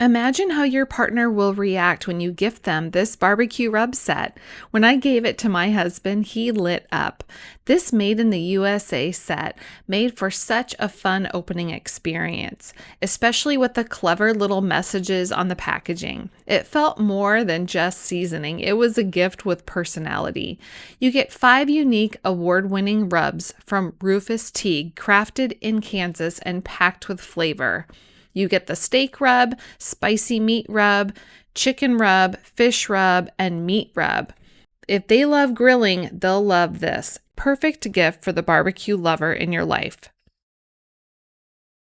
Imagine how your partner will react when you gift them this barbecue rub set. When I gave it to my husband, he lit up. This made in the USA set made for such a fun opening experience, especially with the clever little messages on the packaging. It felt more than just seasoning. It was a gift with personality. You get 5 unique award-winning rubs from Rufus Teague, crafted in Kansas and packed with flavor. You get the steak rub, spicy meat rub, chicken rub, fish rub, and meat rub. If they love grilling, they'll love this. Perfect gift for the barbecue lover in your life.